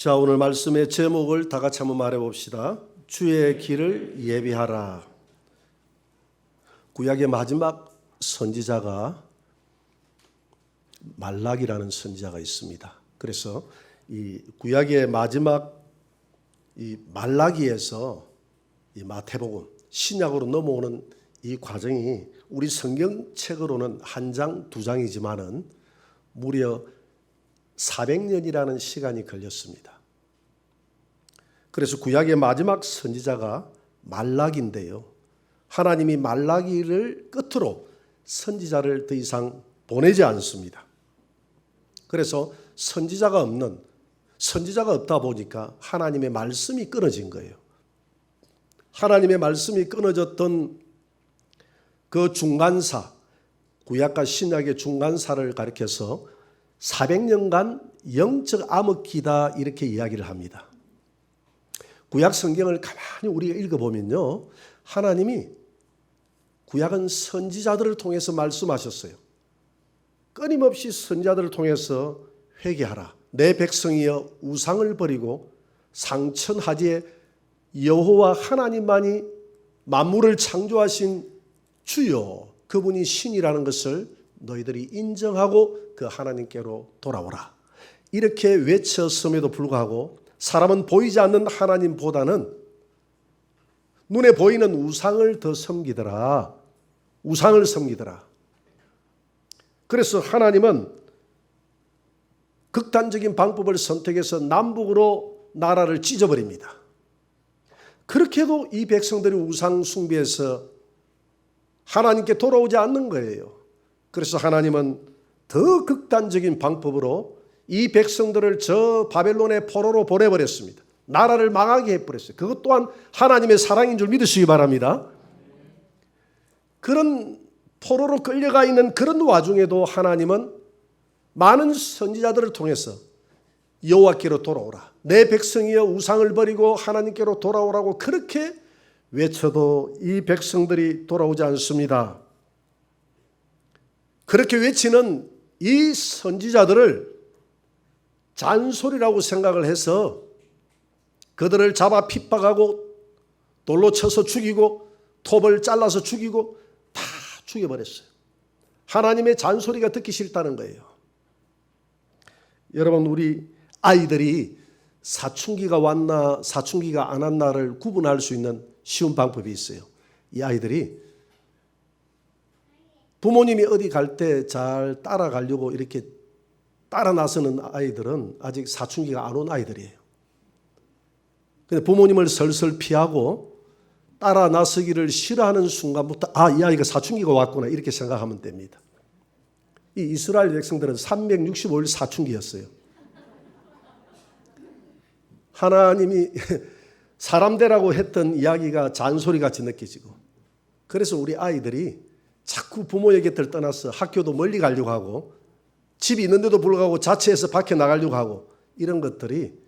자, 오늘 말씀의 제목을 다 같이 한번 말해 봅시다. 주의 길을 예비하라. 구약의 마지막 선지자가 말라기라는 선지자가 있습니다. 그래서 이 구약의 마지막 이 말라기에서 이 마태복음 신약으로 넘어오는 이 과정이 우리 성경책으로는 한 장, 두 장이지만은 무려 400년이라는 시간이 걸렸습니다. 그래서 구약의 마지막 선지자가 말라기인데요. 하나님이 말라기를 끝으로 선지자를 더 이상 보내지 않습니다. 그래서 선지자가 없다 보니까 하나님의 말씀이 끊어진 거예요. 하나님의 말씀이 끊어졌던 그 중간사, 구약과 신약의 중간사를 가리켜서 400년간 영적 암흑기다 이렇게 이야기를 합니다. 구약 성경을 가만히 우리가 읽어보면요, 하나님이 구약은 선지자들을 통해서 말씀하셨어요. 끊임없이 선지자들을 통해서 회개하라. 내 백성이여 우상을 버리고 상천하지에 여호와 하나님만이 만물을 창조하신 주요 그분이 신이라는 것을 너희들이 인정하고 그 하나님께로 돌아오라. 이렇게 외쳤음에도 불구하고 사람은 보이지 않는 하나님보다는 눈에 보이는 우상을 더 섬기더라. 우상을 섬기더라. 그래서 하나님은 극단적인 방법을 선택해서 남북으로 나라를 찢어버립니다. 그렇게도 이 백성들이 우상 숭배해서 하나님께 돌아오지 않는 거예요. 그래서 하나님은 더 극단적인 방법으로 이 백성들을 저 바벨론의 포로로 보내버렸습니다. 나라를 망하게 해버렸어요. 그것 또한 하나님의 사랑인 줄 믿으시기 바랍니다. 그런 포로로 끌려가 있는 그런 와중에도 하나님은 많은 선지자들을 통해서 여호와께로 돌아오라. 내 백성이여 우상을 버리고 하나님께로 돌아오라고 그렇게 외쳐도 이 백성들이 돌아오지 않습니다. 그렇게 외치는 이 선지자들을 잔소리라고 생각을 해서 그들을 잡아 핍박하고 돌로 쳐서 죽이고 톱을 잘라서 죽이고 다 죽여버렸어요. 하나님의 잔소리가 듣기 싫다는 거예요. 여러분, 우리 아이들이 사춘기가 왔나 사춘기가 안 왔나를 구분할 수 있는 쉬운 방법이 있어요. 이 아이들이 부모님이 어디 갈 때 잘 따라가려고 이렇게 따라 나서는 아이들은 아직 사춘기가 안 온 아이들이에요. 근데 부모님을 설설 피하고 따라 나서기를 싫어하는 순간부터 이 아이가 사춘기가 왔구나 이렇게 생각하면 됩니다. 이 이스라엘 백성들은 365일 사춘기였어요. 하나님이 사람되라고 했던 이야기가 잔소리같이 느껴지고, 그래서 우리 아이들이 자꾸 부모의 곁을 떠나서 학교도 멀리 가려고 하고 집이 있는데도 불구하고 자취해서 밖에 나가려고 하고 이런 것들이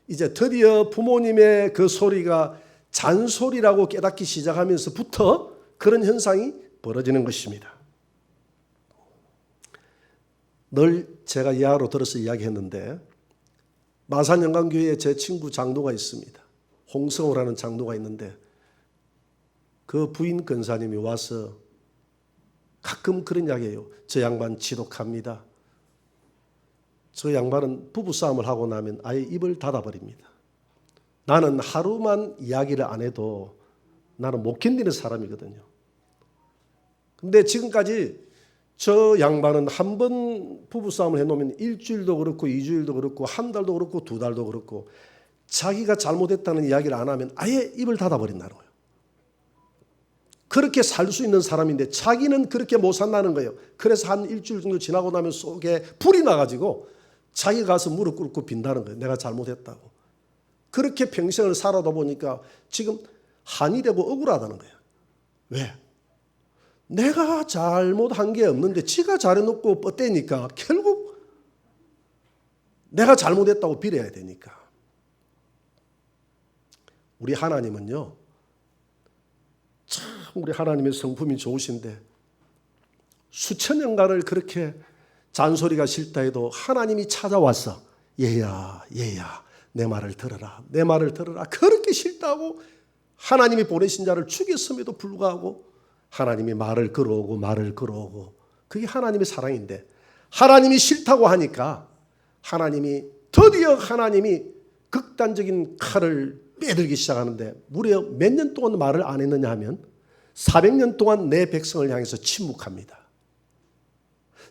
이제 드디어 부모님의 그 소리가 잔소리라고 깨닫기 시작하면서부터 그런 현상이 벌어지는 것입니다. 늘 제가 이하로 들어서 이야기했는데 마산영광교회에 제 친구 장로가 있습니다. 홍성호라는 장로가 있는데 그 부인 권사님이 와서 가끔 그런 이야기해요. 저 양반 지독합니다. 저 양반은 부부싸움을 하고 나면 아예 입을 닫아버립니다. 나는 하루만 이야기를 안 해도 나는 못 견디는 사람이거든요. 근데 지금까지 저 양반은 한 번 부부싸움을 해놓으면 일주일도 그렇고 2주일도 그렇고 한 달도 그렇고 2달도 그렇고 자기가 잘못했다는 이야기를 안 하면 아예 입을 닫아버린다는 거예요. 그렇게 살 수 있는 사람인데 자기는 그렇게 못 산다는 거예요. 그래서 한 일주일 정도 지나고 나면 속에 불이 나가지고 자기가 가서 무릎 꿇고 빈다는 거예요. 내가 잘못했다고. 그렇게 평생을 살아다 보니까 지금 한이 되고 억울하다는 거예요. 왜? 내가 잘못한 게 없는데 지가 잘해놓고 뻗대니까 결국 내가 잘못했다고 빌어야 되니까. 우리 하나님은요, 참 우리 하나님의 성품이 좋으신데 수천 년간을 그렇게 잔소리가 싫다 해도 하나님이 찾아와서 얘야 내 말을 들어라. 내 말을 들어라. 그렇게 싫다고 하나님이 보내신 자를 죽였음에도 불구하고 하나님이 말을 걸어오고 말을 걸어오고, 그게 하나님의 사랑인데, 하나님이 싫다고 하니까 드디어 하나님이 극단적인 칼을 빼들기 시작하는데, 무려 몇 년 동안 말을 안 했느냐 하면 400년 동안 내 백성을 향해서 침묵합니다.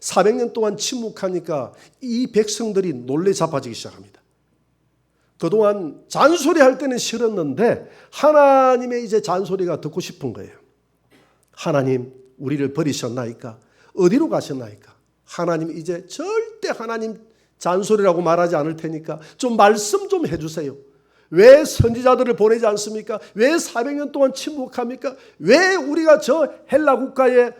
400년 동안 침묵하니까 이 백성들이 놀래 자빠지기 시작합니다. 그동안 잔소리할 때는 싫었는데 하나님의 이제 잔소리가 듣고 싶은 거예요. 하나님, 우리를 버리셨나이까? 어디로 가셨나이까? 하나님, 이제 절대 하나님 잔소리라고 말하지 않을 테니까 좀 말씀 좀 해주세요. 왜 선지자들을 보내지 않습니까? 왜 400년 동안 침묵합니까? 왜 우리가 저 헬라 국가에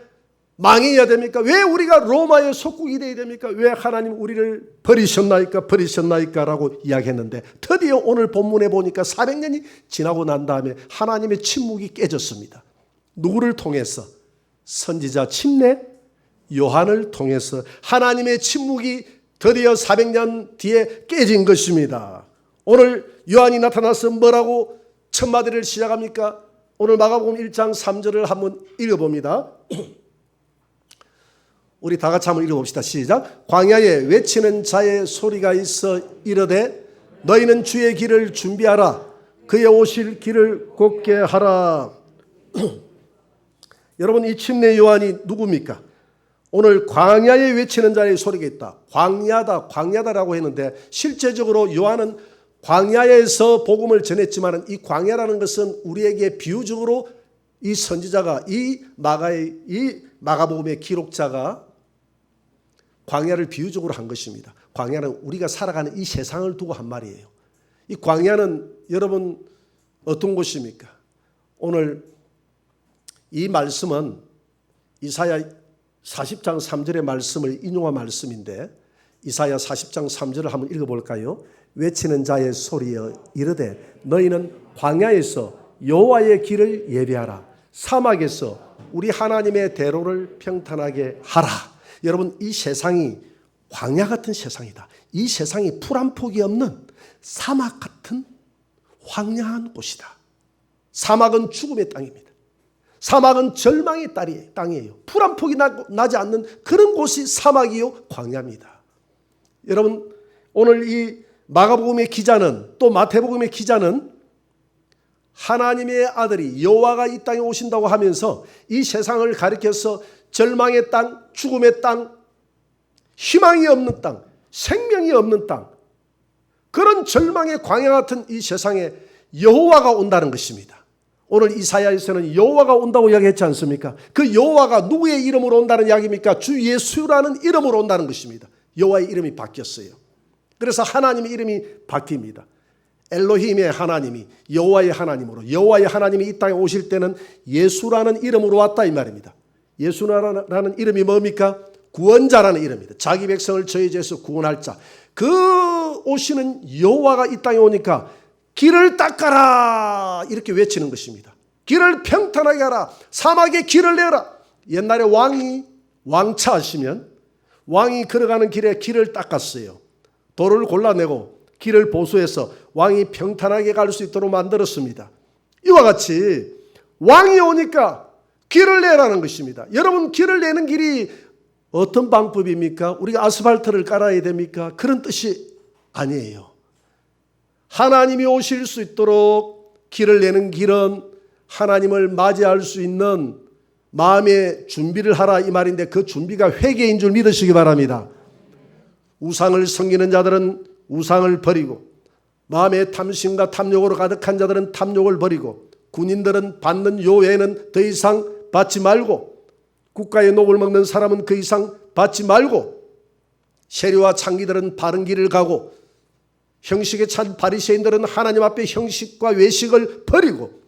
망해야 됩니까? 왜 우리가 로마의 속국이 되어야 됩니까? 왜 하나님 우리를 버리셨나이까? 라고 이야기했는데, 드디어 오늘 본문에 보니까 400년이 지나고 난 다음에 하나님의 침묵이 깨졌습니다. 누구를 통해서? 선지자 침례 요한을 통해서 하나님의 침묵이 드디어 400년 뒤에 깨진 것입니다. 오늘 요한이 나타나서 뭐라고 첫 마디를 시작합니까? 오늘 마가복음 1장 3절을 한번 읽어봅니다. 우리 다 같이 한번 읽어봅시다. 시작. 광야에 외치는 자의 소리가 있어 이르되 너희는 주의 길을 준비하라. 그의 오실 길을 곧게 하라. 여러분, 이 침례 요한이 누굽니까? 오늘 광야에 외치는 자의 소리가 있다. 광야다라고 했는데, 실제적으로 요한은 광야에서 복음을 전했지만 이 광야라는 것은 우리에게 비유적으로 이 선지자가, 이 마가복음의 기록자가 광야를 비유적으로 한 것입니다. 광야는 우리가 살아가는 이 세상을 두고 한 말이에요. 이 광야는 여러분 어떤 곳입니까? 오늘 이 말씀은 이사야 40장 3절의 말씀을 인용한 말씀인데, 이사야 40장 3절을 한번 읽어볼까요? 외치는 자의 소리여 이르되 너희는 광야에서 여호와의 길을 예비하라. 사막에서 우리 하나님의 대로를 평탄하게 하라. 여러분, 이 세상이 광야 같은 세상이다. 이 세상이 풀 한 폭이 없는 사막 같은 황량한 곳이다. 사막은 죽음의 땅입니다. 사막은 절망의 땅이에요. 풀 한 폭이 나지 않는 그런 곳이 사막이요 광야입니다. 여러분, 오늘 이 마가복음의 기자는, 또 마태복음의 기자는 하나님의 아들이 여호와가 이 땅에 오신다고 하면서 이 세상을 가리켜서 절망의 땅, 죽음의 땅, 희망이 없는 땅, 생명이 없는 땅, 그런 절망의 광야 같은 이 세상에 여호와가 온다는 것입니다. 오늘 이사야에서는 여호와가 온다고 이야기했지 않습니까? 그 여호와가 누구의 이름으로 온다는 이야기입니까? 주 예수라는 이름으로 온다는 것입니다. 여호와의 이름이 바뀌었어요. 그래서 하나님의 이름이 바뀝니다. 엘로힘의 하나님이 여호와의 하나님으로, 여호와의 하나님이 이 땅에 오실 때는 예수라는 이름으로 왔다 이 말입니다. 예수라는 이름이 뭡니까? 구원자라는 이름입니다. 자기 백성을 저희 죄에서 구원할 자. 그 오시는 여호와가 이 땅에 오니까 길을 닦아라 이렇게 외치는 것입니다. 길을 평탄하게 하라. 사막에 길을 내라. 옛날에 왕이 왕차하시면 왕이 걸어가는 길에 길을 닦았어요. 도로를 골라내고 길을 보수해서 왕이 평탄하게 갈 수 있도록 만들었습니다. 이와 같이 왕이 오니까 길을 내라는 것입니다. 여러분, 길을 내는 길이 어떤 방법입니까? 우리가 아스팔트를 깔아야 됩니까? 그런 뜻이 아니에요. 하나님이 오실 수 있도록 길을 내는 길은 하나님을 맞이할 수 있는 마음의 준비를 하라 이 말인데, 그 준비가 회개인 줄 믿으시기 바랍니다. 우상을 섬기는 자들은 우상을 버리고, 마음의 탐심과 탐욕으로 가득한 자들은 탐욕을 버리고, 군인들은 받는 요회는 더 이상 받지 말고, 국가의 녹을 먹는 사람은 그 이상 받지 말고, 세리와 창기들은 바른 길을 가고, 형식에 찬 바리새인들은 하나님 앞에 형식과 외식을 버리고,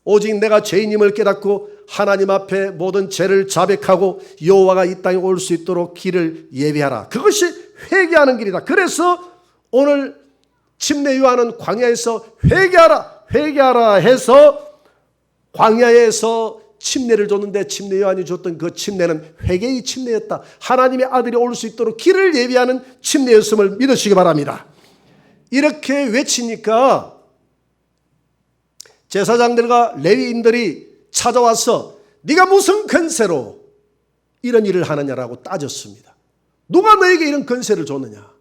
오직 내가 죄인임을 깨닫고 하나님 앞에 모든 죄를 자백하고 여호와가 이 땅에 올 수 있도록 길을 예비하라. 그것이 회개하는 길이다. 그래서 오늘 침례 요한은 광야에서 회개하라 해서 광야에서 침례를 줬는데, 침례 요한이 줬던 그 침례는 회개의 침례였다. 하나님의 아들이 올 수 있도록 길을 예비하는 침례였음을 믿으시기 바랍니다. 이렇게 외치니까 제사장들과 레위인들이 찾아와서 네가 무슨 권세로 이런 일을 하느냐라고 따졌습니다. 누가 너에게 이런 권세를 줬느냐?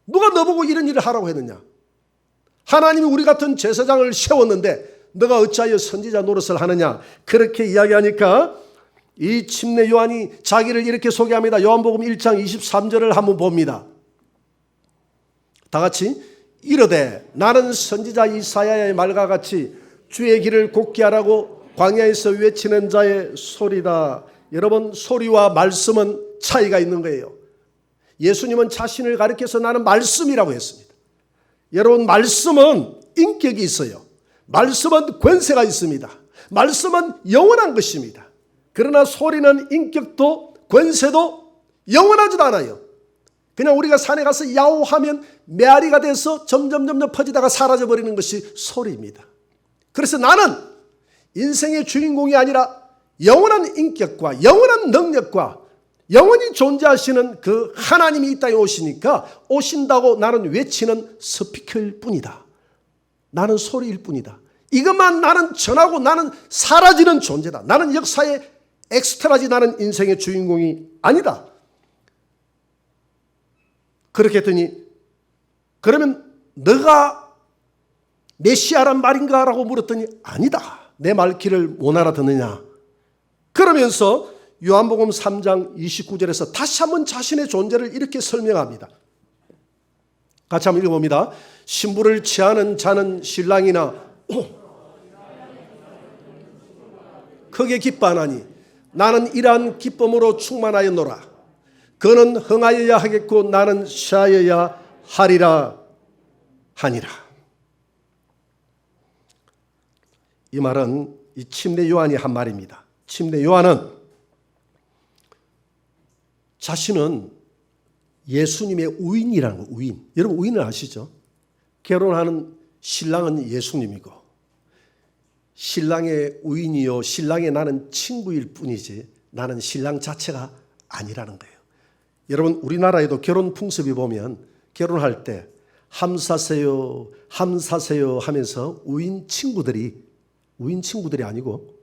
누가 너보고 이런 일을 하라고 했느냐? 하나님이 우리 같은 제사장을 세웠는데 너가 어찌하여 선지자 노릇을 하느냐? 그렇게 이야기하니까 이 침례 요한이 자기를 이렇게 소개합니다. 요한복음 1장 23절을 한번 봅니다. 다 같이 이르되 나는 선지자 이사야의 말과 같이 주의 길을 곱게 하라고 광야에서 외치는 자의 소리다. 여러분, 소리와 말씀은 차이가 있는 거예요. 예수님은 자신을 가리켜서 나는 말씀이라고 했습니다. 여러분, 말씀은 인격이 있어요. 말씀은 권세가 있습니다. 말씀은 영원한 것입니다. 그러나 소리는 인격도 권세도 영원하지도 않아요. 그냥 우리가 산에 가서 야호하면 메아리가 돼서 점점 퍼지다가 사라져버리는 것이 소리입니다. 그래서 나는 인생의 주인공이 아니라 영원한 인격과 영원한 능력과 영원히 존재하시는 그 하나님이 이 땅에 오시니까 오신다고 나는 외치는 스피커일 뿐이다. 나는 소리일 뿐이다. 이것만 나는 전하고 나는 사라지는 존재다. 나는 역사의 엑스트라지, 나는 인생의 주인공이 아니다. 그렇게 했더니 그러면 너가 메시아란 말인가? 라고 물었더니 아니다. 내 말귀를 못 알아듣느냐? 그러면서 요한복음 3장 29절에서 다시 한번 자신의 존재를 이렇게 설명합니다. 같이 한번 읽어봅니다. 신부를 취하는 자는 신랑이나 크게 기뻐하나니 나는 이러한 기쁨으로 충만하였노라. 그는 흥하여야 하겠고 나는 쉬어야 하리라 하니라. 이 말은 이 침례 요한이 한 말입니다. 침례 요한은 자신은 예수님의 우인이라는 거예요. 우인. 여러분, 우인을 아시죠? 결혼하는 신랑은 예수님이고 신랑의 우인이요 신랑의 나는 친구일 뿐이지 나는 신랑 자체가 아니라는 거예요. 여러분, 우리나라에도 결혼 풍습이 보면 결혼할 때 함사세요 함사세요 하면서 우인 친구들이 아니고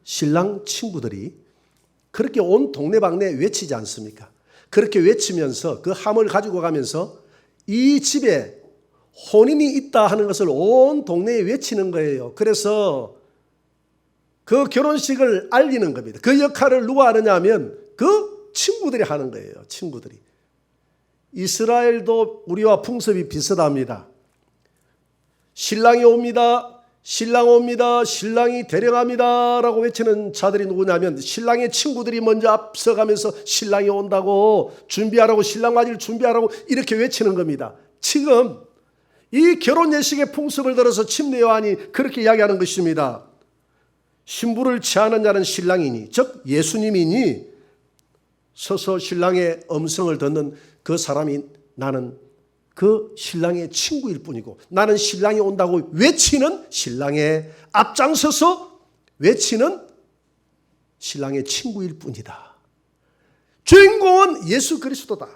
신랑 친구들이 그렇게 온 동네방네 외치지 않습니까? 그렇게 외치면서 그 함을 가지고 가면서 이 집에 혼인이 있다 하는 것을 온 동네에 외치는 거예요. 그래서 그 결혼식을 알리는 겁니다. 그 역할을 누가 하느냐 하면 그 친구들이 하는 거예요. 친구들이. 이스라엘도 우리와 풍습이 비슷합니다. 신랑이 옵니다. 신랑 옵니다. 신랑이 데려갑니다. 라고 외치는 자들이 누구냐면 신랑의 친구들이 먼저 앞서가면서 신랑이 온다고 준비하라고, 신랑 맞이를 준비하라고 이렇게 외치는 겁니다. 지금 이 결혼 예식의 풍습을 들어서 침례 요한이 그렇게 이야기하는 것입니다. 신부를 취하는 자는 신랑이니, 즉 예수님이니 서서 신랑의 음성을 듣는 그 사람이 나는 그 신랑의 친구일 뿐이고 나는 신랑이 온다고 외치는 신랑의 앞장서서 외치는 신랑의 친구일 뿐이다. 주인공은 예수 그리스도다.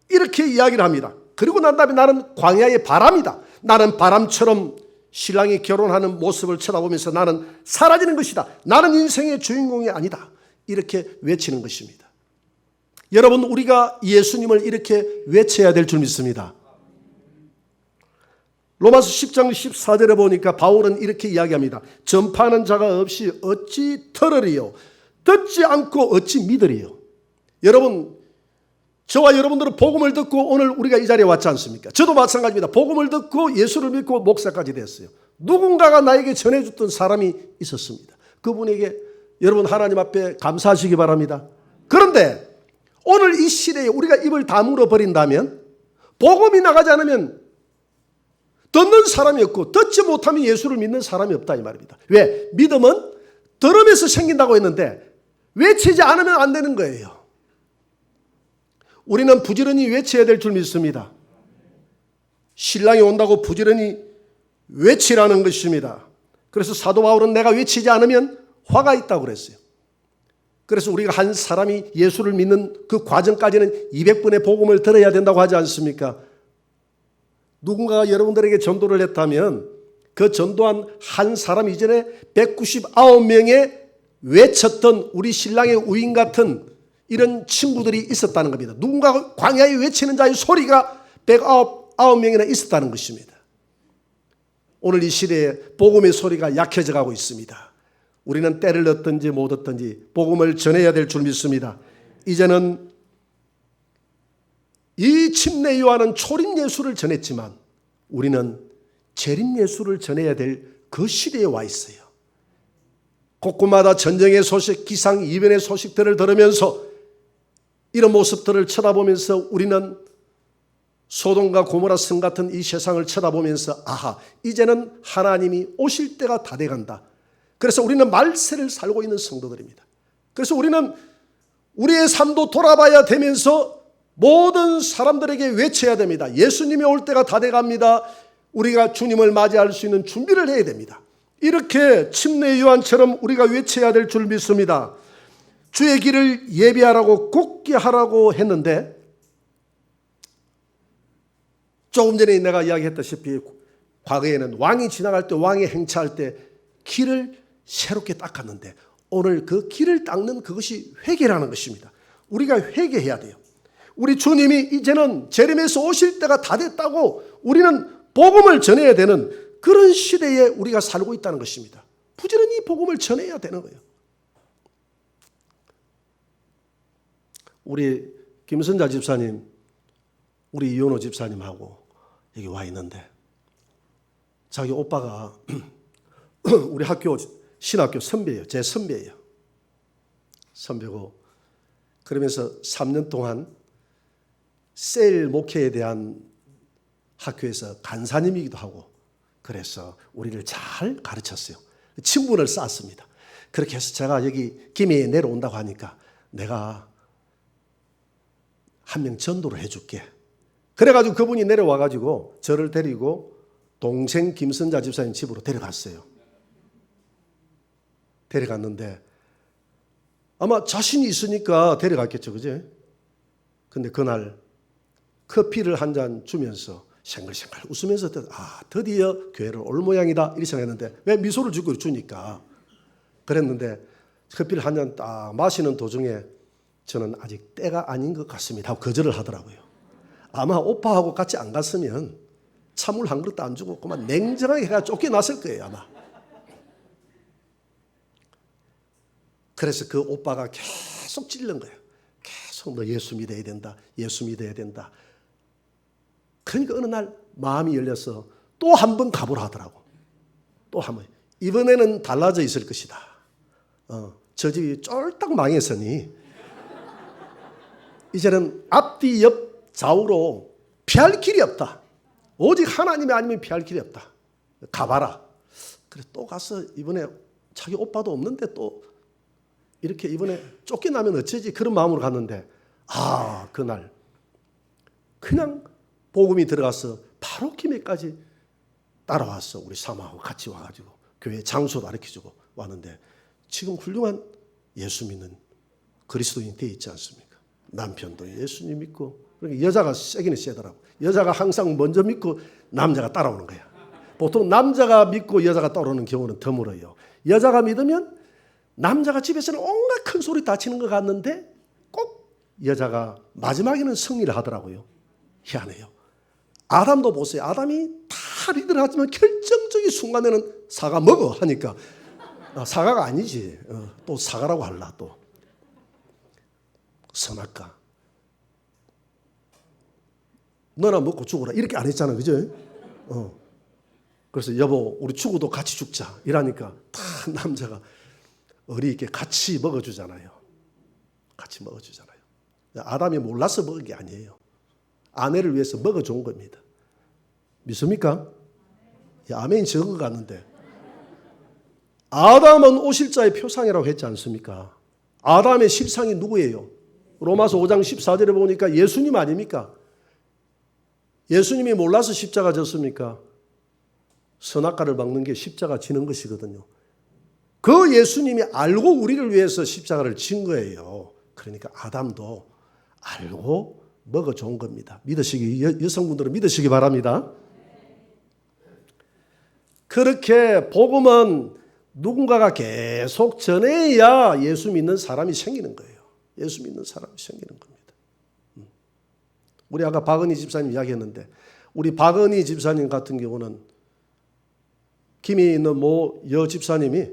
이렇게 이야기를 합니다. 그리고 난 다음에 나는 광야의 바람이다. 나는 바람처럼 신랑이 결혼하는 모습을 쳐다보면서 나는 사라지는 것이다. 나는 인생의 주인공이 아니다. 이렇게 외치는 것입니다. 여러분, 우리가 예수님을 이렇게 외쳐야 될 줄 믿습니다. 로마서 10장 14절에 보니까 바울은 이렇게 이야기합니다. 전파하는 자가 없이 어찌 들으리요? 듣지 않고 어찌 믿으리요? 여러분, 저와 여러분들은 복음을 듣고 오늘 우리가 이 자리에 왔지 않습니까? 저도 마찬가지입니다. 복음을 듣고 예수를 믿고 목사까지 됐어요. 누군가가 나에게 전해줬던 사람이 있었습니다. 그분에게 여러분 하나님 앞에 감사하시기 바랍니다. 그런데 오늘 이 시대에 우리가 입을 다물어 버린다면, 복음이 나가지 않으면 듣는 사람이 없고 듣지 못하면 예수를 믿는 사람이 없다 이 말입니다. 왜? 믿음은 들음에서 생긴다고 했는데 외치지 않으면 안 되는 거예요. 우리는 부지런히 외쳐야 될 줄 믿습니다. 신랑이 온다고 부지런히 외치라는 것입니다. 그래서 사도 바울은 내가 외치지 않으면 화가 있다고 그랬어요. 그래서 우리가 한 사람이 예수를 믿는 그 과정까지는 200번의 복음을 들어야 된다고 하지 않습니까? 누군가가 여러분들에게 전도를 했다면 그 전도한 한 사람 이전에 199명의 외쳤던 우리 신랑의 우인 같은 이런 친구들이 있었다는 겁니다. 누군가 광야에 외치는 자의 소리가 199명이나 있었다는 것입니다. 오늘 이 시대에 복음의 소리가 약해져 가고 있습니다. 우리는 때를 얻든지 못 얻든지 복음을 전해야 될 줄 믿습니다. 이제는 이 침례 요한은 초림 예수를 전했지만 우리는 재림 예수를 전해야 될 그 시대에 와 있어요. 곳곳마다 전쟁의 소식, 기상 이변의 소식들을 들으면서 이런 모습들을 쳐다보면서 우리는 소돔과 고모라 성 같은 이 세상을 쳐다보면서 아하, 이제는 하나님이 오실 때가 다 돼간다. 그래서 우리는 말세를 살고 있는 성도들입니다. 그래서 우리는 우리의 삶도 돌아봐야 되면서 모든 사람들에게 외쳐야 됩니다. 예수님이 올 때가 다 돼갑니다. 우리가 주님을 맞이할 수 있는 준비를 해야 됩니다. 이렇게 침례 요한처럼 우리가 외쳐야 될 줄 믿습니다. 주의 길을 예비하라고 굳게 하라고 했는데 조금 전에 내가 이야기했다시피 과거에는 왕이 지나갈 때 왕이 행차할 때 길을 새롭게 닦았는데 오늘 그 길을 닦는 그것이 회개라는 것입니다. 우리가 회개해야 돼요. 우리 주님이 이제는 재림에서 오실 때가 다 됐다고 우리는 복음을 전해야 되는 그런 시대에 우리가 살고 있다는 것입니다. 부지런히 복음을 전해야 되는 거예요. 우리 김선자 집사님, 우리 이현호 집사님하고 여기 와 있는데 자기 오빠가 우리 학교 신학교 선배예요. 제 선배예요. 선배고 그러면서 3년 동안 셀 목회에 대한 학교에서 간사님이기도 하고 그래서 우리를 잘 가르쳤어요. 친분을 쌓았습니다. 그렇게 해서 제가 여기 김해에 내려온다고 하니까 내가 한 명 전도를 해줄게. 그래가지고 그분이 내려와가지고 저를 데리고 동생 김선자 집사님 집으로 데려갔어요. 데려갔는데 아마 자신이 있으니까 데려갔겠죠. 그지? 근데 그날 커피를 한 잔 주면서 생글생글 웃으면서 드디어 교회를 올 모양이다 이렇게 생각했는데 왜 미소를 짓고 주니까 그랬는데 커피를 한 잔 딱 마시는 도중에 저는 아직 때가 아닌 것 같습니다 하고 거절을 하더라고요. 아마 오빠하고 같이 안 갔으면 찬물 한 그릇도 안 주고 그만 냉정하게 해가 쫓겨났을 거예요 아마. 그래서 그 오빠가 계속 찔른 거예요. 계속 너 예수 믿어야 된다. 예수 믿어야 된다. 그러니까 어느 날 마음이 열려서 또 한 번 가보라 하더라고. 또 한 번. 이번에는 달라져 있을 것이다. 저 집이 쫄딱 망했으니 이제는 앞뒤 옆 좌우로 피할 길이 없다. 오직 하나님이 아니면 피할 길이 없다. 가봐라. 그래 또 가서 이번에 자기 오빠도 없는데 또 이렇게 이번에 쫓겨나면 어쩌지 그런 마음으로 갔는데 그날 그냥 복음이 들어가서 바로 김해까지 따라왔어. 우리 사모하고 같이 와가지고 교회 장소도 가르쳐주고 왔는데 지금 훌륭한 예수 믿는 그리스도인이 되어 있지 않습니까? 남편도 예수님 믿고 그러니까 여자가 세기는 세더라고. 여자가 항상 먼저 믿고 남자가 따라오는 거야. 보통 남자가 믿고 여자가 따라오는 경우는 드물어요. 여자가 믿으면 남자가 집에서는 온갖 큰 소리 다치는 것 같는데 꼭 여자가 마지막에는 승리를 하더라고요. 희한해요. 아담도 보세요. 아담이 다 리드를 하지만 결정적인 순간에는 사과 먹어 하니까 사과가 아니지. 또 사과라고 할라 또. 선악과. 너나 먹고 죽어라 이렇게 안 했잖아. 그죠? 그래서 여보 우리 죽어도 같이 죽자 이러니까 다 남자가 어리 있게 같이 먹어주잖아요. 같이 먹어주잖아요. 아담이 몰라서 먹은 게 아니에요. 아내를 위해서 먹어준 겁니다. 믿습니까? 아멘이 적은 것 같는데 아담은 오실자의 표상이라고 했지 않습니까? 아담의 실상이 누구예요? 로마서 5장 14절에 보니까 예수님 아닙니까? 예수님이 몰라서 십자가 졌습니까? 선악과를 막는 게 십자가 지는 것이거든요. 그 예수님이 알고 우리를 위해서 십자가를 진 거예요. 그러니까 아담도 알고 먹어준 겁니다. 믿으시기 여성분들은 믿으시기 바랍니다. 그렇게 복음은 누군가가 계속 전해야 예수 믿는 사람이 생기는 거예요. 예수 믿는 사람이 생기는 겁니다. 우리 아까 박은희 집사님 이야기했는데 우리 박은희 집사님 같은 경우는 김이 있는 모 여 집사님이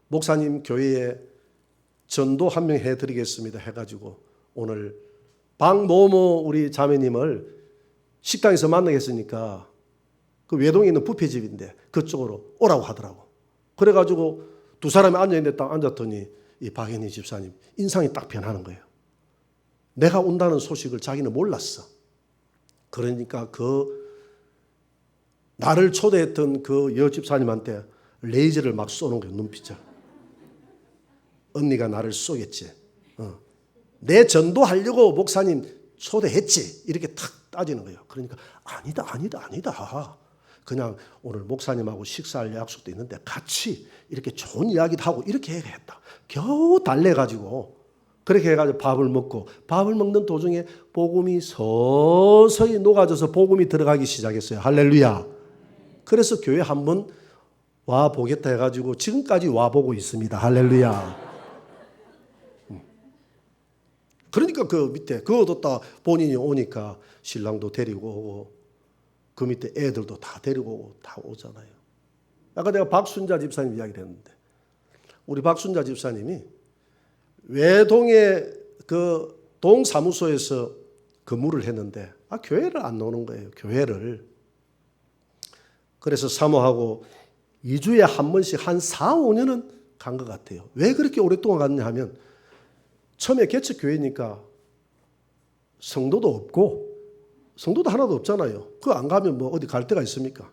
목사님 교회에 전도 한 명 해드리겠습니다 해가지고 오늘 박모모 우리 자매님을 식당에서 만나겠으니까 그 외동에 있는 뷔페집인데 그쪽으로 오라고 하더라고. 그래가지고 두 사람이 앉아있는데 딱 앉았더니 이 박은희 집사님 인상이 딱 변하는 거예요. 내가 온다는 소식을 자기는 몰랐어. 그러니까 나를 초대했던 그 여집사님한테 레이저를 막 쏘는 거예요. 눈빛을. 언니가 나를 쏘겠지. 내 전도하려고 목사님 초대했지. 이렇게 탁 따지는 거예요. 그러니까 아니다. 그냥 오늘 목사님하고 식사할 약속도 있는데 같이 이렇게 좋은 이야기도 하고 이렇게 했다. 겨우 달래가지고 그렇게 해가지고 밥을 먹고 밥을 먹는 도중에 복음이 서서히 녹아져서 복음이 들어가기 시작했어요. 할렐루야. 그래서 교회 한번 와보겠다 해가지고 지금까지 와보고 있습니다. 할렐루야. 그러니까 그 밑에 그것도 다 본인이 오니까 신랑도 데리고 오고 그 밑에 애들도 다 데리고 오고 다 오잖아요. 아까 내가 박순자 집사님 이야기를 했는데 우리 박순자 집사님이 외동의 그 동사무소에서 근무를 했는데 교회를 안 오는 거예요. 교회를. 그래서 사모하고 2주에 한 번씩 한 4, 5년은 간 것 같아요. 왜 그렇게 오랫동안 갔냐 하면 처음에 개척교회니까 성도도 없고 성도도 하나도 없잖아요. 그거 안 가면 뭐 어디 갈 데가 있습니까?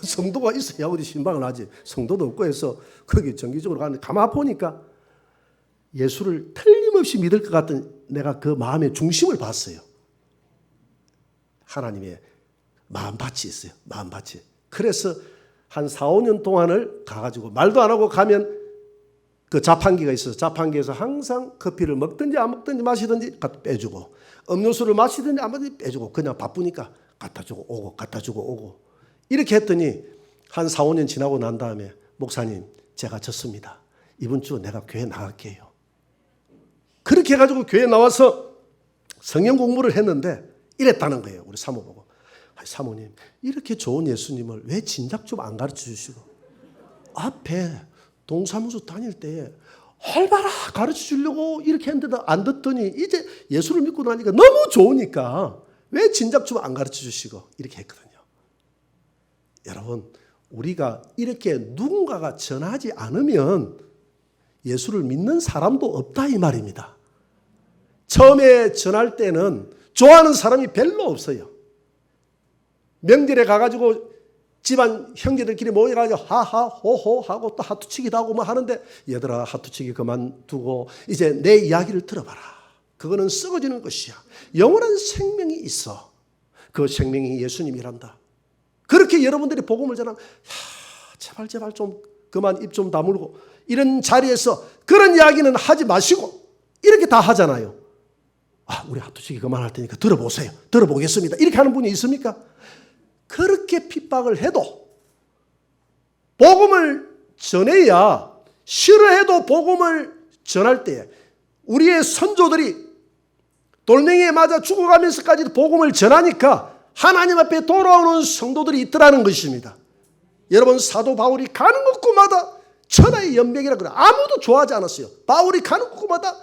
성도가 있어야 어디 신방을 하지. 성도도 없고 해서 거기 정기적으로 가는데 가만 보니까 예수를 틀림없이 믿을 것 같은 내가 그 마음의 중심을 봤어요. 하나님의 마음밭이 있어요. 마음밭이. 그래서 한 4, 5년 동안을 가가지고 말도 안 하고 가면 그 자판기가 있어서 자판기에서 항상 커피를 먹든지 안 먹든지 마시든지 빼주고 음료수를 마시든지 안 마시든지 빼주고 그냥 바쁘니까 갖다주고 오고 이렇게 했더니 한 4, 5년 지나고 난 다음에 목사님 제가 졌습니다. 이번 주 내가 교회 나갈게요. 그렇게 해가지고 교회 나와서 성경 공부를 했는데 이랬다는 거예요. 우리 사모 보고. 사모님 이렇게 좋은 예수님을 왜 진작 좀 안 가르쳐 주시고 앞에 동사무소 다닐 때 활발하 가르쳐 주려고 이렇게 했는데도 안 듣더니 이제 예수를 믿고 나니까 너무 좋으니까 왜 진작 좀 안 가르쳐 주시고 이렇게 했거든요. 여러분 우리가 이렇게 누군가가 전하지 않으면 예수를 믿는 사람도 없다 이 말입니다. 처음에 전할 때는 좋아하는 사람이 별로 없어요. 명절에 가가지고 집안 형제들끼리 모여가지고 하하 호호 하고 또 하투치기도 하고 뭐 하는데 얘들아 하투치기 그만두고 이제 내 이야기를 들어봐라. 그거는 썩어지는 것이야. 영원한 생명이 있어. 그 생명이 예수님이란다. 그렇게 여러분들이 복음을 전하면 제발 좀 그만 입 좀 다물고 이런 자리에서 그런 이야기는 하지 마시고 이렇게 다 하잖아요. 우리 하투치기 그만할 테니까 들어보세요. 들어보겠습니다. 이렇게 하는 분이 있습니까? 그렇게 핍박을 해도 복음을 전해야 싫어해도 복음을 전할 때 우리의 선조들이 돌멩이에 맞아 죽어가면서까지도 복음을 전하니까 하나님 앞에 돌아오는 성도들이 있더라는 것입니다. 여러분 사도 바울이 가는 곳마다 천하의 연병이라 그래. 아무도 좋아하지 않았어요. 바울이 가는 곳마다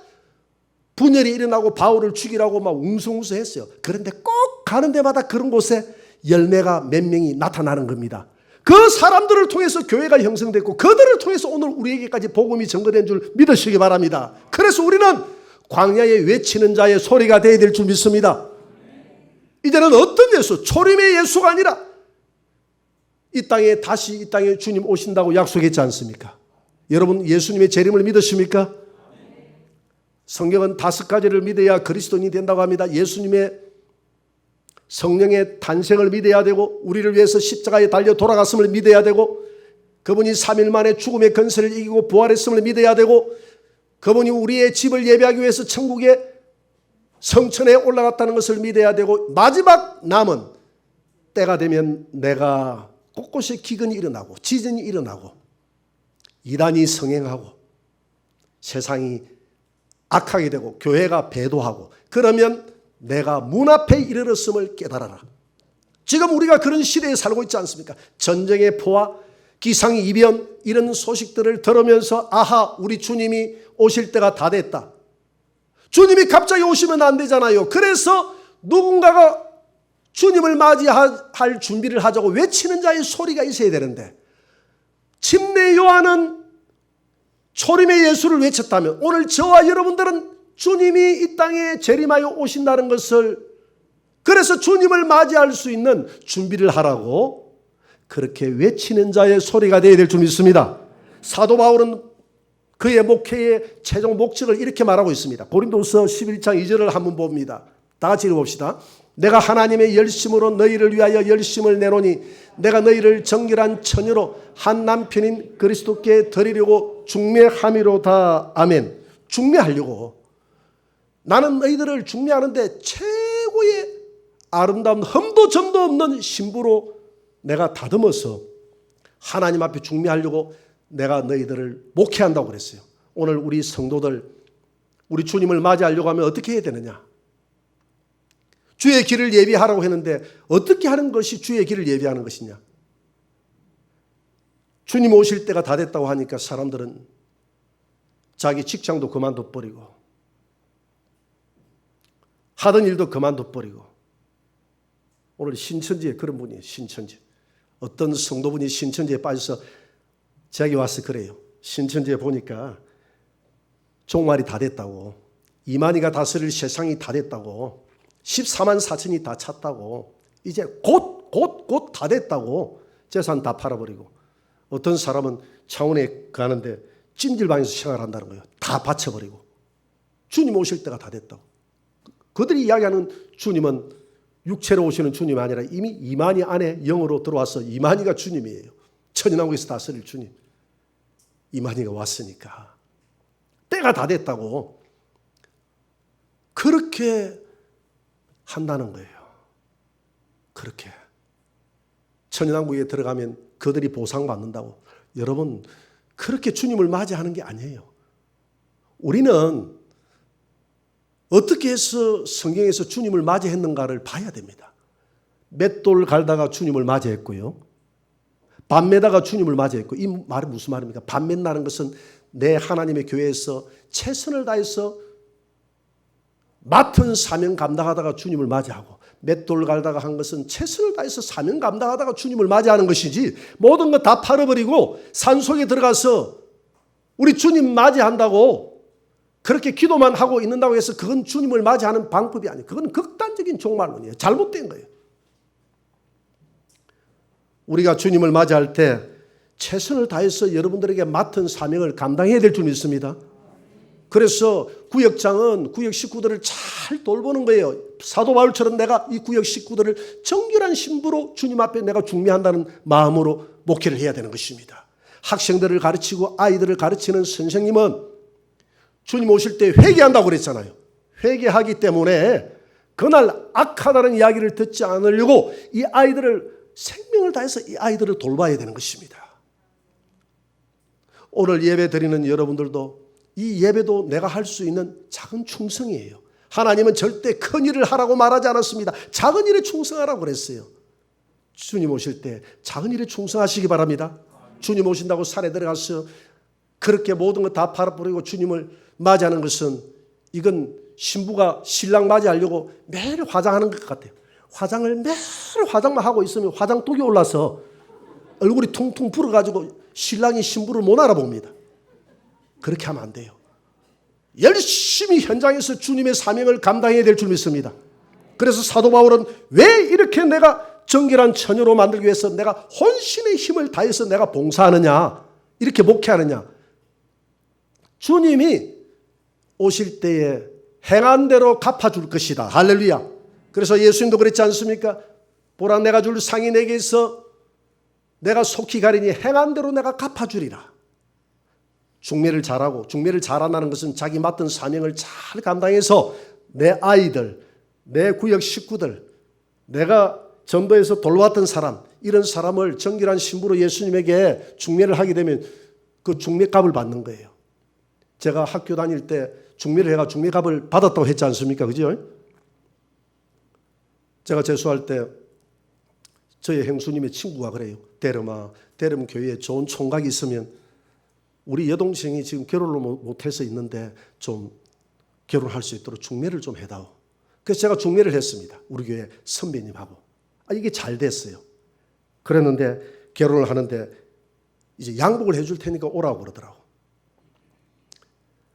분열이 일어나고 바울을 죽이라고 막 웅성웅성했어요. 그런데 꼭 가는 데마다 그런 곳에 열매가 몇 명이 나타나는 겁니다. 그 사람들을 통해서 교회가 형성됐고 그들을 통해서 오늘 우리에게까지 복음이 전거된 줄 믿으시기 바랍니다. 그래서 우리는 광야에 외치는 자의 소리가 되어야 될 줄 믿습니다. 이제는 어떤 예수, 초림의 예수가 아니라 이 땅에 주님 오신다고 약속했지 않습니까? 여러분 예수님의 재림을 믿으십니까? 성경은 5가지를 믿어야 그리스도인이 된다고 합니다. 예수님의 성령의 탄생을 믿어야 되고 우리를 위해서 십자가에 달려 돌아갔음을 믿어야 되고 그분이 3일 만에 죽음의 권세를 이기고 부활했음을 믿어야 되고 그분이 우리의 집을 예배하기 위해서 천국의 성천에 올라갔다는 것을 믿어야 되고 마지막 남은 때가 되면 내가 곳곳에 기근이 일어나고 지진이 일어나고 이단이 성행하고 세상이 악하게 되고 교회가 배도하고 그러면 내가 문 앞에 이르렀음을 깨달아라. 지금 우리가 그런 시대에 살고 있지 않습니까? 전쟁의 포화, 기상이변 이런 소식들을 들으면서 아하, 우리 주님이 오실 때가 다 됐다. 주님이 갑자기 오시면 안 되잖아요. 그래서 누군가가 주님을 맞이할 준비를 하자고 외치는 자의 소리가 있어야 되는데 침례 요한은 초림의 예수를 외쳤다면 오늘 저와 여러분들은 주님이 이 땅에 재림하여 오신다는 것을 그래서 주님을 맞이할 수 있는 준비를 하라고 그렇게 외치는 자의 소리가 되어야 될 줄 믿습니다. 사도 바울은 그의 목회의 최종 목적을 이렇게 말하고 있습니다. 고린도서 11장 2절을 한번 봅니다. 다 같이 읽어봅시다. 내가 하나님의 열심으로 너희를 위하여 열심을 내노니 내가 너희를 정결한 처녀로 한 남편인 그리스도께 드리려고 중매함이로다. 아멘. 중매하려고. 나는 너희들을 중매하는데 최고의 아름다운 흠도 점도 없는 신부로 내가 다듬어서 하나님 앞에 중매하려고 내가 너희들을 목회한다고 그랬어요. 오늘 우리 성도들 우리 주님을 맞이하려고 하면 어떻게 해야 되느냐? 주의 길을 예비하라고 했는데 어떻게 하는 것이 주의 길을 예비하는 것이냐? 주님 오실 때가 다 됐다고 하니까 사람들은 자기 직장도 그만둬버리고 하던 일도 그만둬버리고 오늘 신천지에 그런 분이 신천지 어떤 성도분이 신천지에 빠져서 제게 와서 그래요. 신천지에 보니까 종말이 다 됐다고 이만희가 다스릴 세상이 다 됐다고 14만 4천이 다 찼다고 이제 곧 다 됐다고 재산 다 팔아버리고 어떤 사람은 창원에 가는데 찜질방에서 생활한다는 거예요. 다 바쳐버리고 주님 오실 때가 다 됐다고. 그들이 이야기하는 주님은 육체로 오시는 주님이 아니라 이미 이만희 안에 영으로 들어와서 이만희가 주님이에요. 천연왕국에서 다스릴 주님. 이만희가 왔으니까 때가 다 됐다고 그렇게 한다는 거예요. 그렇게 천연왕국에 들어가면 그들이 보상받는다고. 여러분 그렇게 주님을 맞이하는 게 아니에요. 우리는 어떻게 해서 성경에서 주님을 맞이했는가를 봐야 됩니다. 맷돌 갈다가 주님을 맞이했고요. 밥 매다가 주님을 맞이했고 이 말은 무슨 말입니까? 밥 맨다는 것은 내 하나님의 교회에서 최선을 다해서 맡은 사명 감당하다가 주님을 맞이하고 맷돌 갈다가 한 것은 최선을 다해서 사명 감당하다가 주님을 맞이하는 것이지 모든 것 다 팔아버리고 산속에 들어가서 우리 주님 맞이한다고 그렇게 기도만 하고 있는다고 해서 그건 주님을 맞이하는 방법이 아니에요. 그건 극단적인 종말론이에요. 잘못된 거예요. 우리가 주님을 맞이할 때 최선을 다해서 여러분들에게 맡은 사명을 감당해야 될 줄 믿습니다. 그래서 구역장은 구역 식구들을 잘 돌보는 거예요. 사도 바울처럼 내가 이 구역 식구들을 정결한 신부로 주님 앞에 내가 중매한다는 마음으로 목회를 해야 되는 것입니다. 학생들을 가르치고 아이들을 가르치는 선생님은 주님 오실 때 회개한다고 그랬잖아요. 회개하기 때문에 그날 악하다는 이야기를 듣지 않으려고 이 아이들을 생명을 다해서 이 아이들을 돌봐야 되는 것입니다. 오늘 예배 드리는 여러분들도 이 예배도 내가 할 수 있는 작은 충성이에요. 하나님은 절대 큰 일을 하라고 말하지 않았습니다. 작은 일에 충성하라고 그랬어요. 주님 오실 때 작은 일에 충성하시기 바랍니다. 주님 오신다고 산에 들어가서 그렇게 모든 것 다 팔아버리고 주님을 맞이하는 것은 이건 신부가 신랑 맞이하려고 매일 화장하는 것 같아요. 화장을 매일 화장만 하고 있으면 화장독이 올라서 얼굴이 퉁퉁 불어가지고 신랑이 신부를 못 알아봅니다. 그렇게 하면 안 돼요. 열심히 현장에서 주님의 사명을 감당해야 될 줄 믿습니다. 그래서 사도 바울은 왜 이렇게 내가 정결한 처녀로 만들기 위해서 내가 혼신의 힘을 다해서 내가 봉사하느냐 이렇게 목회하느냐. 주님이 오실 때에 행한 대로 갚아줄 것이다. 할렐루야. 그래서 예수님도 그랬지 않습니까? 보라 내가 줄 상이 내게 있어 내가 속히 가리니 행한 대로 내가 갚아주리라. 중매를 잘하고 중매를 잘한다는 것은 자기 맡은 사명을 잘 감당해서 내 아이들, 내 구역 식구들, 내가 전도에서 돌봤던 사람 이런 사람을 정결한 신부로 예수님에게 중매를 하게 되면 그 중매값을 받는 거예요. 제가 학교 다닐 때 중매를 해가 중매값을 받았다고 했지 않습니까? 그죠? 제가 재수할 때 저희 형수님의 친구가 그래요. 대름아, 대름 교회에 좋은 총각이 있으면 우리 여동생이 지금 결혼을 못해서 있는데 좀 결혼할 수 있도록 중매를 좀 해다오. 그래서 제가 중매를 했습니다. 우리 교회 선배님하고. 이게 잘 됐어요. 그랬는데 결혼을 하는데 이제 양복을 해줄 테니까 오라고 그러더라고.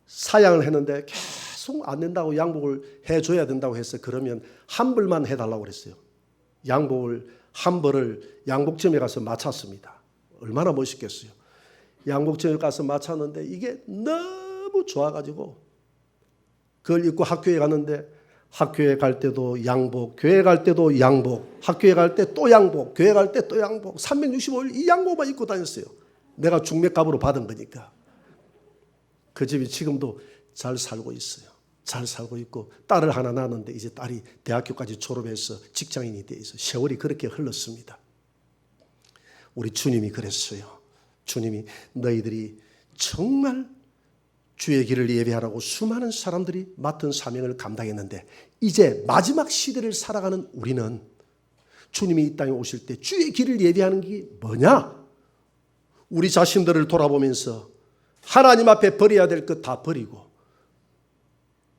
사양을 했는데 계속 안 된다고 양복을 해줘야 된다고 해서 그러면 한 벌만 해달라고 그랬어요. 양복을 한 벌을 양복점에 가서 맞췄습니다. 얼마나 멋있겠어요. 양복점에 가서 맞췄는데 이게 너무 좋아가지고 그걸 입고 학교에 갔는데 학교에 갈 때도 양복, 교회 갈 때도 양복, 학교에 갈 때 또 양복, 교회 갈 때 또 양복, 365일 이 양복만 입고 다녔어요. 내가 중매값으로 받은 거니까. 그 집이 지금도 잘 살고 있어요. 잘 살고 있고 딸을 하나 낳았는데 이제 딸이 대학교까지 졸업해서 직장인이 돼 있어. 세월이 그렇게 흘렀습니다. 우리 주님이 그랬어요. 주님이 너희들이 정말 주의 길을 예배하라고 수많은 사람들이 맡은 사명을 감당했는데 이제 마지막 시대를 살아가는 우리는 주님이 이 땅에 오실 때 주의 길을 예배하는 게 뭐냐? 우리 자신들을 돌아보면서 하나님 앞에 버려야 될 것 다 버리고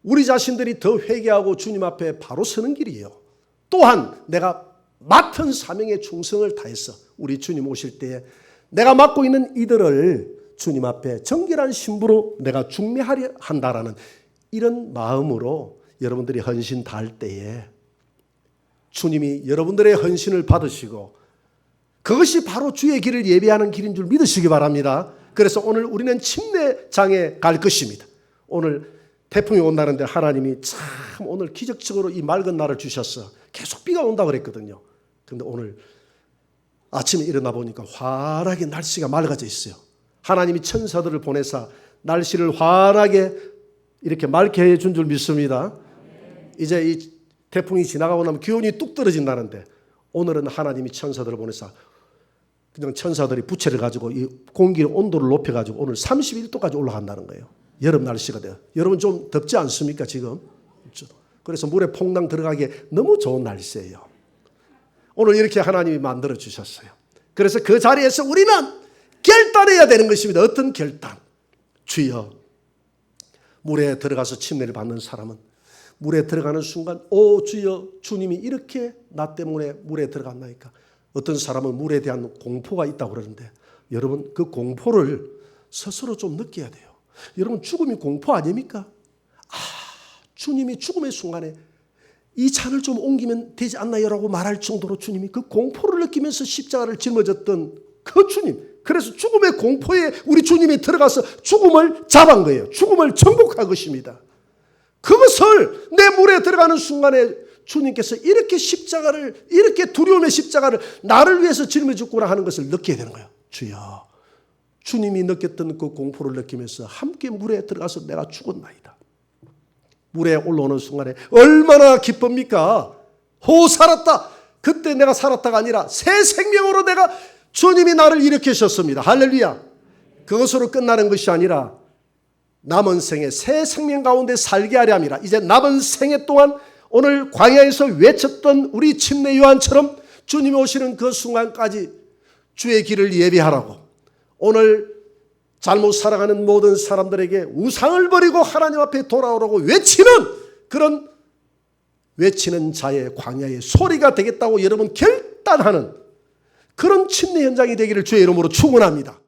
우리 자신들이 더 회개하고 주님 앞에 바로 서는 길이에요. 또한 내가 맡은 사명에 충성을 다해서 우리 주님 오실 때에 내가 맡고 있는 이들을 주님 앞에 정결한 신부로 내가 중매하려 한다라는 이런 마음으로 여러분들이 헌신 다할 때에 주님이 여러분들의 헌신을 받으시고 그것이 바로 주의 길을 예배하는 길인 줄 믿으시기 바랍니다. 그래서 오늘 우리는 침례장에 갈 것입니다. 오늘 태풍이 온다는데 하나님이 참 오늘 기적적으로 이 맑은 날을 주셨어. 계속 비가 온다고 그랬거든요. 그런데 오늘 아침에 일어나 보니까 환하게 날씨가 맑아져 있어요. 하나님이 천사들을 보내사 날씨를 환하게 이렇게 맑게 해준 줄 믿습니다. 이제 이 태풍이 지나가고 나면 기온이 뚝 떨어진다는데 오늘은 하나님이 천사들을 보내사 그냥 천사들이 부채를 가지고 이 공기의 온도를 높여가지고 오늘 31도까지 올라간다는 거예요. 여름 날씨가 돼요. 여러분 좀 덥지 않습니까 지금? 그래서 물에 퐁당 들어가기에 너무 좋은 날씨예요. 오늘 이렇게 하나님이 만들어 주셨어요. 그래서 그 자리에서 우리는 결단해야 되는 것입니다. 어떤 결단? 주여, 물에 들어가서 침례를 받는 사람은 물에 들어가는 순간 오 주여, 주님이 이렇게 나 때문에 물에 들어갔나이까. 어떤 사람은 물에 대한 공포가 있다고 그러는데 여러분 그 공포를 스스로 좀 느껴야 돼요. 여러분 죽음이 공포 아닙니까? 주님이 죽음의 순간에 이 잔을 좀 옮기면 되지 않나요? 라고 말할 정도로 주님이 그 공포를 느끼면서 십자가를 짊어졌던 그 주님. 그래서 죽음의 공포에 우리 주님이 들어가서 죽음을 잡은 거예요. 죽음을 정복한 것입니다. 그것을 내 물에 들어가는 순간에 주님께서 이렇게 십자가를, 이렇게 두려움의 십자가를 나를 위해서 짊어졌구나 하는 것을 느껴야 되는 거예요. 주여, 주님이 느꼈던 그 공포를 느끼면서 함께 물에 들어가서 내가 죽었나이다. 물에 올라오는 순간에 얼마나 기쁩니까? 살았다. 그때 내가 살았다가 아니라 새 생명으로 내가 주님이 나를 일으키셨습니다. 할렐루야. 그것으로 끝나는 것이 아니라 남은 생에 새 생명 가운데 살게 하려 함이라. 이제 남은 생애 동안 오늘 광야에서 외쳤던 우리 침례 요한처럼 주님이 오시는 그 순간까지 주의 길을 예비하라고 오늘 잘못 살아가는 모든 사람들에게 우상을 버리고 하나님 앞에 돌아오라고 외치는 그런 외치는 자의 광야의 소리가 되겠다고 여러분 결단하는 그런 침례 현장이 되기를 주의 이름으로 축원합니다.